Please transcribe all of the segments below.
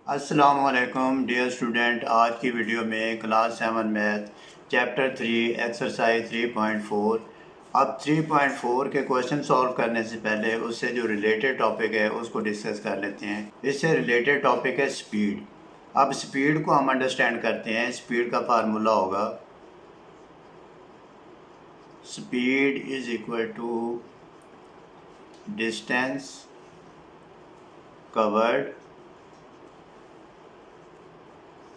अस्सलामुअलैकुम dear student. आज की वीडियो में क्लास 7 मैथ चैप्टर 3 एक्सरसाइज 3.4। अब 3.4 के क्वेश्चन सॉल्व करने से पहले उससे जो रिलेटेड टॉपिक है उसको डिस्कस कर लेते हैं। इससे रिलेटेड टॉपिक है स्पीड। अब स्पीड को हम अंडरस्टैंड करते हैं। स्पीड का फार्मूला होगा speed is equal to distance covered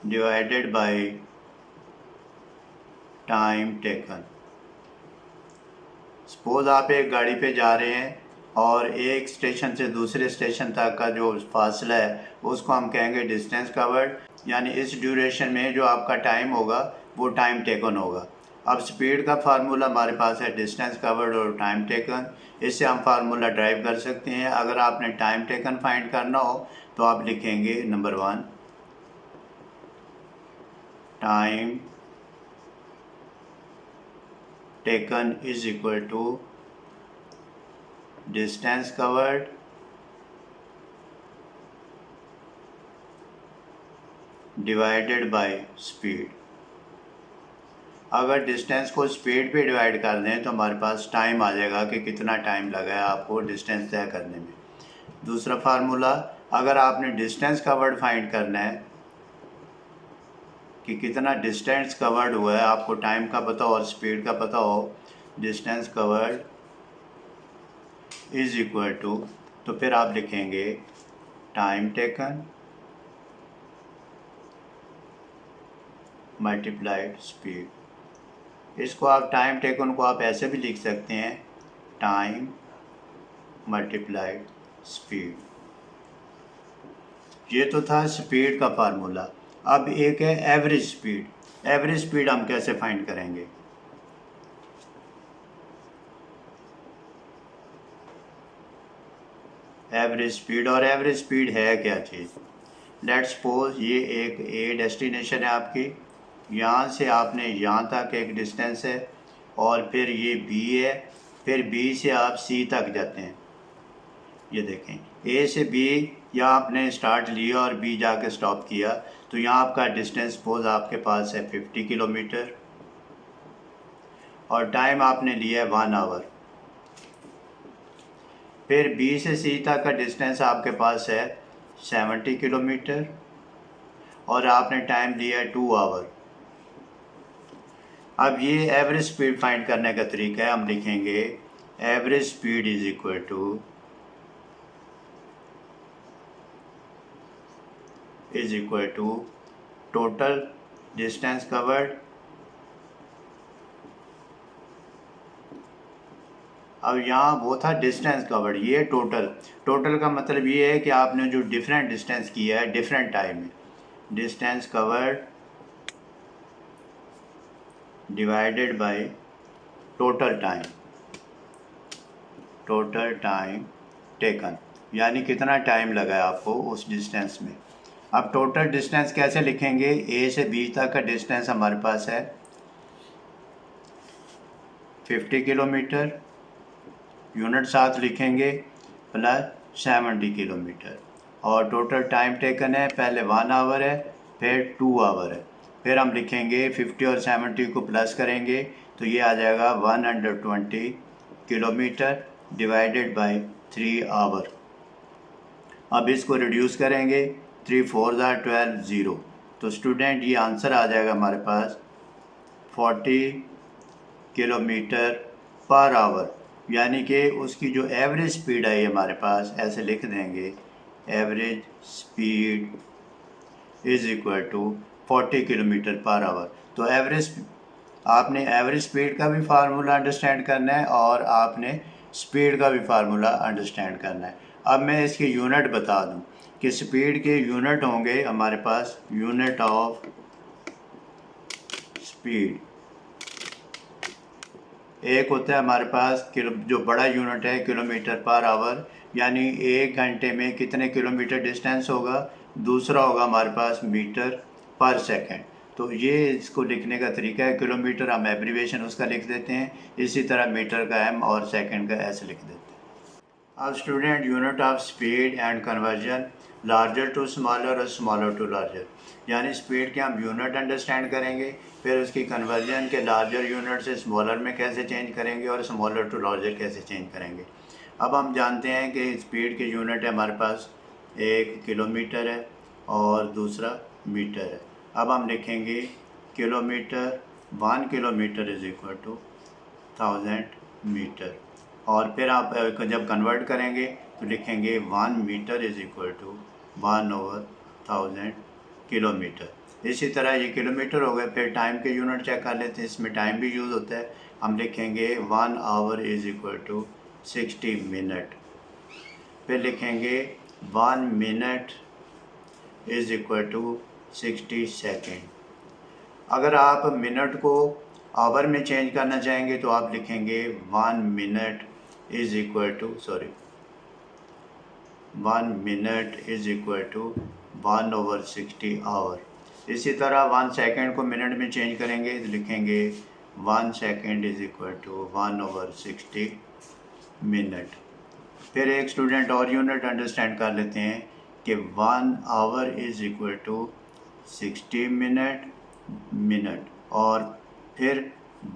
divided by time taken. Suppose आप एक गाड़ी पे जा रहे हैं और एक स्टेशन से दूसरे स्टेशन तक का जो फासला है उसको हम कहेंगे डिस्टेंस कवर्ड, यानी इस ड्यूरेशन में जो आपका टाइम होगा वो टाइम टेकन होगा। अब स्पीड का फार्मूला हमारे पास है डिस्टेंस कवर्ड और टाइम टेकन। इससे हम फार्मूला ड्राइव कर सकते हैं। अगर आपने टाइम टेकन फाइंड करना हो तो आप लिखेंगे number 1 time taken is equal to distance covered divided by speed। अगर डिस्टेंस को स्पीड पे डिवाइड कर दें तो हमारे पास टाइम आ जाएगा कि कितना टाइम लगा है आपको डिस्टेंस तय करने में। दूसरा फार्मूला, अगर आपने डिस्टेंस कवर्ड फाइंड करना है कि कितना डिस्टेंस कवर्ड हुआ है, आपको टाइम का पता हो और स्पीड का पता हो, distance covered is equal to, तो फिर आप लिखेंगे टाइम टेकन मल्टीप्लाइड स्पीड। इसको आप टाइम टेकन को आप ऐसे भी लिख सकते हैं टाइम मल्टीप्लाइड स्पीड। ये तो था स्पीड का फार्मूला। अब एक है एवरेज स्पीड। एवरेज स्पीड हम कैसे फाइंड करेंगे? एवरेज स्पीड, और एवरेज स्पीड है क्या चीज़? लेट्स सपोज ये एक ए डेस्टिनेशन है आपकी, यहाँ से आपने यहाँ तक एक डिस्टेंस है और फिर ये बी है, फिर बी से आप सी तक जाते हैं। ये देखें, ए से बी यहाँ आपने स्टार्ट लिया और बी जाके स्टॉप किया, तो यहाँ आपका डिस्टेंस सपोज आपके पास है 50 किलोमीटर और टाइम आपने लिया है 1 आवर। फिर बी से सी तक का डिस्टेंस आपके पास है 70 किलोमीटर और आपने टाइम लिया है 2 आवर। अब ये एवरेज स्पीड फाइंड करने का तरीका है। हम लिखेंगे average speed is equal to total distance covered. अब यहाँ वो था डिस्टेंस कवर्ड, ये टोटल। टोटल का मतलब ये है कि आपने जो डिफरेंट डिस्टेंस किया है डिफरेंट टाइम में, distance covered divided by total time taken, यानी कितना टाइम लगा है आपको उस डिस्टेंस में। अब टोटल डिस्टेंस कैसे लिखेंगे? ए से बी तक का डिस्टेंस हमारे पास है 50 किलोमीटर, यूनिट साथ लिखेंगे, प्लस 70 किलोमीटर, और टोटल टाइम टेकन है पहले 1 आवर है फिर 2 आवर है। फिर हम लिखेंगे 50 और 70 को प्लस करेंगे तो ये आ जाएगा 120 किलोमीटर डिवाइडेड बाय 3 आवर। अब इसको रिड्यूस करेंगे, 3 4 12 0, तो स्टूडेंट ये आंसर आ जाएगा हमारे पास 40 किलोमीटर पर आवर, यानी कि उसकी जो एवरेज स्पीड है ये हमारे पास ऐसे लिख देंगे average speed is equal to 40 kilometre per hour. तो आपने एवरेज स्पीड का भी फार्मूला अंडरस्टैंड करना है और आपने स्पीड का भी फार्मूला अंडरस्टैंड करना है। अब मैं इसके यूनिट बता दूं कि स्पीड के यूनिट होंगे हमारे पास, यूनिट ऑफ स्पीड एक होता है हमारे पास जो बड़ा यूनिट है किलोमीटर पर आवर, यानी 1 घंटे में कितने किलोमीटर डिस्टेंस होगा। दूसरा होगा हमारे पास मीटर पर सेकंड। तो ये इसको लिखने का तरीका है, किलोमीटर हम एब्रीवेशन उसका लिख देते हैं, इसी तरह मीटर का एम और सेकंड का एस लिख देते हैं। अब student unit of speed and conversion, larger to smaller और स्मॉलर टू लार्जर, यानी स्पीड के हम यूनिट अंडरस्टैंड करेंगे, फिर उसकी कन्वर्जन के लार्जर यूनिट से स्मॉलर में कैसे चेंज करेंगे और स्मॉलर टू लार्जर कैसे चेंज करेंगे। अब हम जानते हैं कि स्पीड के यूनिट है हमारे पास, एक किलोमीटर है और दूसरा मीटर है। अब हम लिखेंगे kilometre, 1 kilometre is equal to 1000 metre, और फिर आप जब कन्वर्ट करेंगे तो लिखेंगे 1 metre is equal to 1/1000 kilometre. इसी तरह ये किलोमीटर हो गए। फिर टाइम के यूनिट चेक कर लेते हैं, इसमें टाइम भी यूज़ होता है। हम लिखेंगे 1 hour is equal to 60 minute. फिर लिखेंगे 1 minute is equal to 60 second. अगर आप मिनट को आवर में चेंज करना चाहेंगे तो आप लिखेंगे 1 minute is equal to 1 minute is equal to 1/60 hour. इसी तरह 1 सेकेंड को मिनट में चेंज करेंगे तो लिखेंगे 1 second is equal to 1/60 minute. फिर एक स्टूडेंट और यूनिट अंडरस्टैंड कर लेते हैं कि 1 hour is equal to 60 minute, और फिर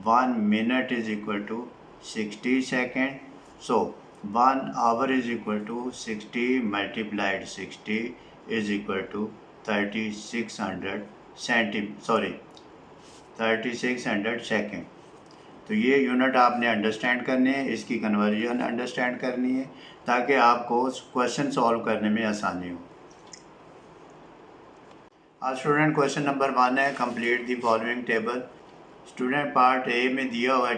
1 minute is equal to 60 second. So 1 hour is equal to 60 multiplied 60 is equal to 3600 second. तो ये यूनिट आपने अंडरस्टैंड करने हैं, इसकी कन्वर्जन अंडरस्टैंड करनी है ताकि आपको क्वेश्चन सॉल्व करने में आसानी हो। आज स्टूडेंट क्वेश्चन नंबर 1 है, complete the following table. Student part A में दिया हुआ है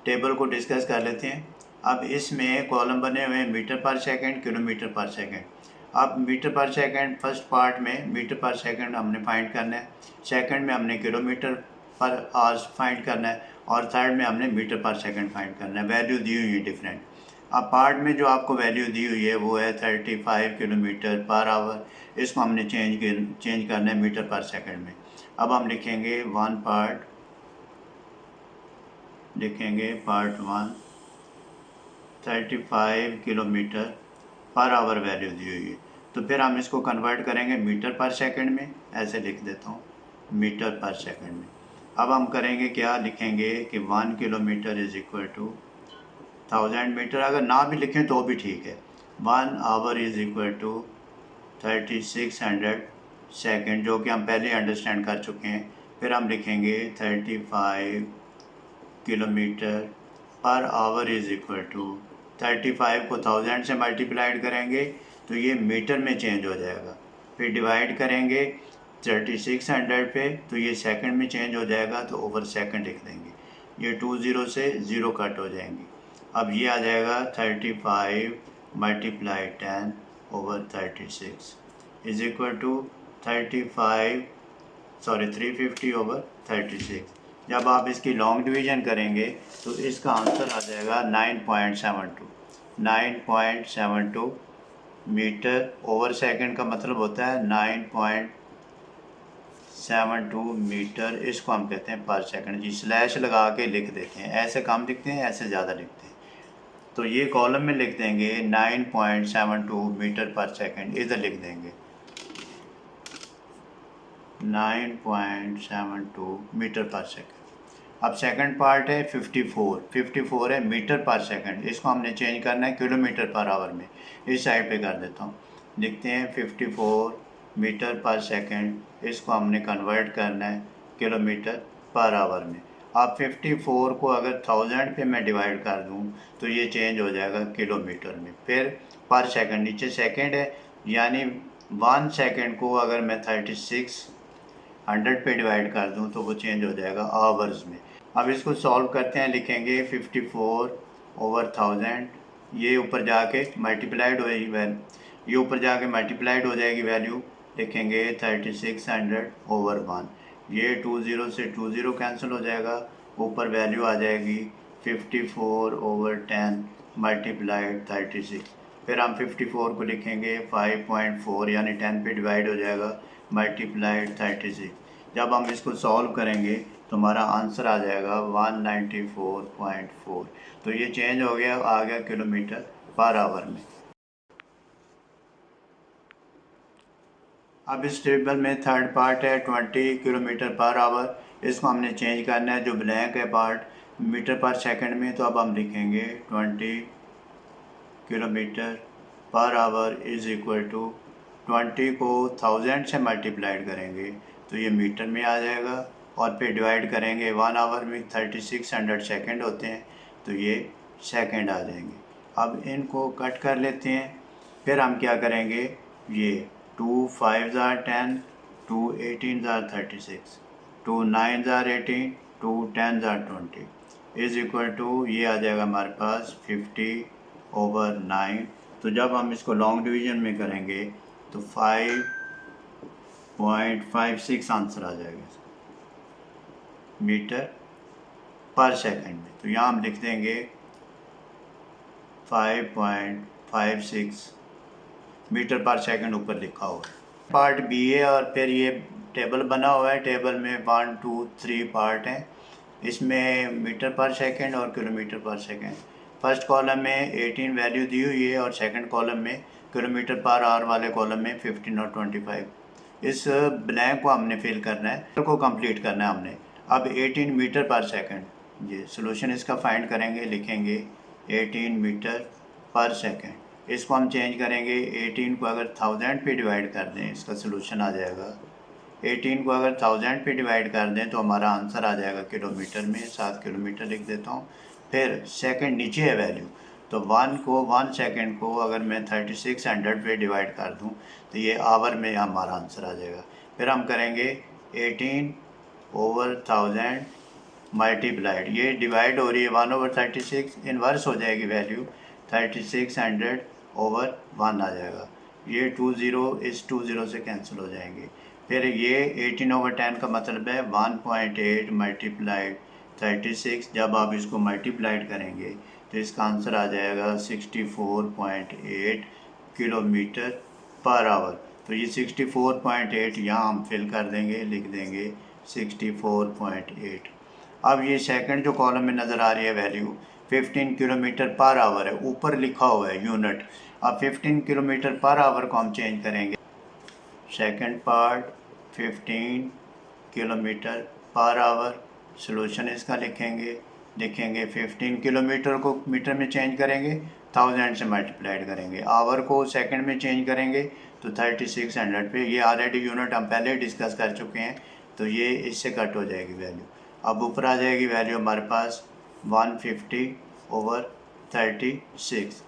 टेबल को डिस्कस कर लेते हैं। अब इसमें कॉलम बने हुए हैं मीटर पर सेकंड, किलोमीटर पर सेकंड। अब मीटर पर सेकंड फर्स्ट पार्ट में मीटर पर सेकंड हमने फाइंड करना है, सेकंड में हमने किलोमीटर पर आवर्स फाइंड करना है, और थर्ड में हमने मीटर पर सेकंड फाइंड करना है। वैल्यू दी हुई है डिफरेंट। अब पार्ट में जो आपको वैल्यू दी हुई है वो है 35 किलोमीटर पर आवर। इसको हमने चेंज करना है मीटर पर सेकंड में। अब हम लिखेंगे part 1 35 kilometre per hour value दी हुई है, तो फिर हम इसको कन्वर्ट करेंगे मीटर पर सेकंड में। ऐसे लिख देता हूँ, मीटर पर सेकंड में। अब हम करेंगे क्या, लिखेंगे कि 1 kilometre is equal to 1000 metre. अगर ना भी लिखें तो भी ठीक है। 1 hour is equal to 3600 second, जो कि हम पहले अंडरस्टैंड कर चुके हैं। फिर हम लिखेंगे 35 kilometre per our is equal to 35 को 1000 से मल्टीप्लाइड करेंगे तो ये मीटर में चेंज हो जाएगा। फिर डिवाइड करेंगे 3600 पे तो ये सेकंड में चेंज हो जाएगा, तो ओवर सेकंड लिख देंगे। ये 20 से 0 कट हो जाएंगे। अब ये आ जाएगा 35 multiply 10 over 36 is equal to 350 over 36। जब आप इसकी लॉन्ग डिवीज़न करेंगे तो इसका आंसर आ जाएगा 9.72 मीटर ओवर सेकंड। का मतलब होता है 9.72 मीटर। इसको हम कहते हैं पर सेकंड जी। स्लैश लगा के लिख देते हैं, ऐसे कम लिखते हैं, ऐसे ज़्यादा लिखते हैं। तो ये कॉलम में लिख देंगे 9.72 मीटर पर सेकंड, इधर लिख देंगे 9.72 मीटर पर सेकंड। अब सेकंड पार्ट है 54 है मीटर पर सेकंड। इसको हमने चेंज करना है किलोमीटर पर आवर में। इस साइड पे कर देता हूँ, लिखते हैं 54 मीटर पर सेकंड। इसको हमने कन्वर्ट करना है किलोमीटर पर आवर में। अब 54 को अगर 1000 पे मैं डिवाइड कर दूँ तो ये चेंज हो जाएगा किलोमीटर में। फिर पर सेकंड, नीचे सेकंड है, यानी 1 सेकंड को अगर मैं 3600 पे डिवाइड कर दूं तो वो चेंज हो जाएगा आवर्स में। अब इसको सॉल्व करते हैं, लिखेंगे 54 ओवर 1000, ये ऊपर जाके मल्टीप्लाइड हो जाएगी वैल्यू, ये ऊपर जाके मल्टीप्लाइड हो जाएगी वैल्यू। लिखेंगे 3600 ओवर 1, ये 20 से 20 कैंसिल हो जाएगा, ऊपर वैल्यू आ जाएगी 54 ओवर 10 मल्टीप्लाइड 36। फिर हम 54 को लिखेंगे 5.4, यानी 10 पे डिवाइड हो जाएगा मल्टीप्लाइड 36। जब हम इसको सॉल्व करेंगे तो हमारा आंसर आ जाएगा 194.4। तो ये चेंज हो गया, आ गया किलोमीटर पर आवर में। अब इस टेबल में थर्ड पार्ट है 20 किलोमीटर पर आवर, इसको हमने चेंज करना है, जो ब्लैंक है पार्ट मीटर पर सेकंड में, तो अब हम लिखेंगे 20 kilometre per our is equal to 20 को 1000 से मल्टीप्लाइड करेंगे तो ये मीटर में आ जाएगा, और फिर डिवाइड करेंगे 1 आवर में 3600 सेकंड होते हैं तो ये सेकंड आ जाएंगे। अब इनको कट कर लेते हैं। फिर हम क्या करेंगे, ये 2 5 are 10, 2 18 are 36, 2 9 are 18, 2 10 are 20 is equal to ये आ जाएगा हमारे पास 50/9। तो जब हम इसको लॉन्ग डिवीजन में करेंगे तो 5.56 आंसर आ जाएगा मीटर पर सेकंड में। तो यहाँ हम लिख देंगे 5.56 मीटर पर सेकंड ऊपर लिखा हुआ है। पार्ट बी है और फिर ये टेबल बना हुआ है, टेबल में 1 2 3 पार्ट हैं, इसमें मीटर पर सेकंड और किलोमीटर पर सेकंड। फर्स्ट कॉलम में 18 वैल्यू दी हुई है और सेकंड कॉलम में किलोमीटर पर आवर वाले कॉलम में 15 और 25। इस ब्लैंक को हमने फिल करना है, को कंप्लीट करना है हमने। अब 18 मीटर पर सेकंड, ये सोल्यूशन इसका फाइंड करेंगे, लिखेंगे 18 मीटर पर सेकंड। इसको हम चेंज करेंगे, 18 को अगर 1000 पे डिवाइड कर दें इसका सोल्यूशन आ जाएगा। 18 को अगर 1000 पे डिवाइड कर दें तो हमारा आंसर आ जाएगा किलोमीटर में, 7 किलोमीटर लिख देता हूँ। फिर सेकंड नीचे है वैल्यू, तो 1 सेकंड को अगर मैं 3600 पे डिवाइड कर दूँ तो ये आवर में हमारा आंसर आ जाएगा। फिर हम करेंगे 18/1000 मल्टीप्लाइड, ये डिवाइड हो रही है 1/36, इन्वर्स हो जाएगी वैल्यू, 3600/1 आ जाएगा। ये 20 इस 20 से कैंसिल हो जाएंगे। फिर ये 18/10 का मतलब है 1.8 मल्टीप्लाइड 36। जब आप इसको मल्टीप्लाइड करेंगे तो इसका आंसर आ जाएगा 64.8 किलोमीटर पर आवर। तो ये 64.8 यहाँ हम फिल कर देंगे, लिख देंगे 64.8। अब ये सेकंड जो कॉलम में नज़र आ रही है वैल्यू 15 किलोमीटर पर आवर है, ऊपर लिखा हुआ है यूनिट। अब 15 किलोमीटर पर आवर को हम चेंज करेंगे, second part 15 kilometre per our, solution इसका लिखेंगे 15 किलोमीटर को मीटर में चेंज करेंगे, 1000 से मल्टीप्लाइड करेंगे, आवर को सेकंड में चेंज करेंगे तो 3600 पे। ये ऑलरेडी यूनिट हम पहले डिस्कस कर चुके हैं तो ये इससे कट हो जाएगी वैल्यू। अब ऊपर आ जाएगी वैल्यू हमारे पास 150/36।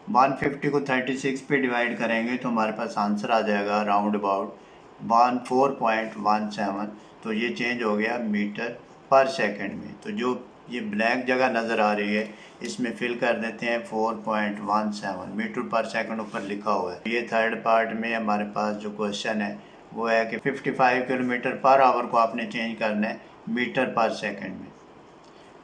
150 को 36 पे डिवाइड करेंगे तो हमारे पास आंसर आ जाएगा राउंड अबाउट 14.17। तो ये चेंज हो गया मीटर पर सेकंड में। तो जो ये ब्लैंक जगह नज़र आ रही है इसमें फिल कर देते हैं 4.17 मीटर पर सेकंड ऊपर लिखा हुआ है। ये थर्ड पार्ट में हमारे पास जो क्वेश्चन है वो है कि 55 किलोमीटर पर आवर को आपने चेंज करना है मीटर पर सेकंड में।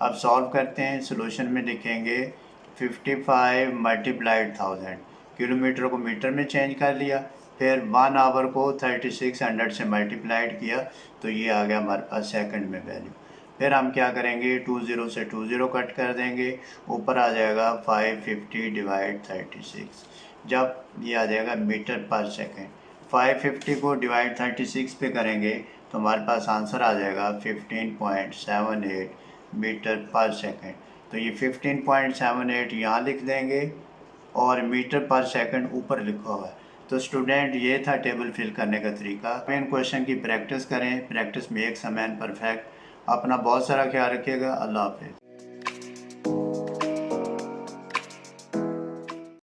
अब सॉल्व करते हैं, सोल्यूशन में लिखेंगे 55 मल्टीप्लाइड 1000, किलोमीटर को मीटर में चेंज कर लिया, फिर 1 आवर को 3600 से मल्टीप्लाइड किया तो ये आ गया हमारे पास सेकंड में वैल्यू। फिर हम क्या करेंगे, 20 से 20 कट कर देंगे, ऊपर आ जाएगा 550/36। जब ये आ जाएगा मीटर पर सेकंड, 550 को डिवाइड 36 पे करेंगे तो हमारे पास आंसर आ जाएगा 15.78 मीटर पर सेकंड। तो ये 15.78 यहाँ लिख देंगे और मीटर पर सेकंड ऊपर लिखा हुआ है। तो स्टूडेंट ये था टेबल फिल करने का तरीका। इन क्वेश्चन की प्रैक्टिस करें, practice makes a man perfect. अपना बहुत सारा ख्याल रखिएगा। अल्लाह हाफिज़।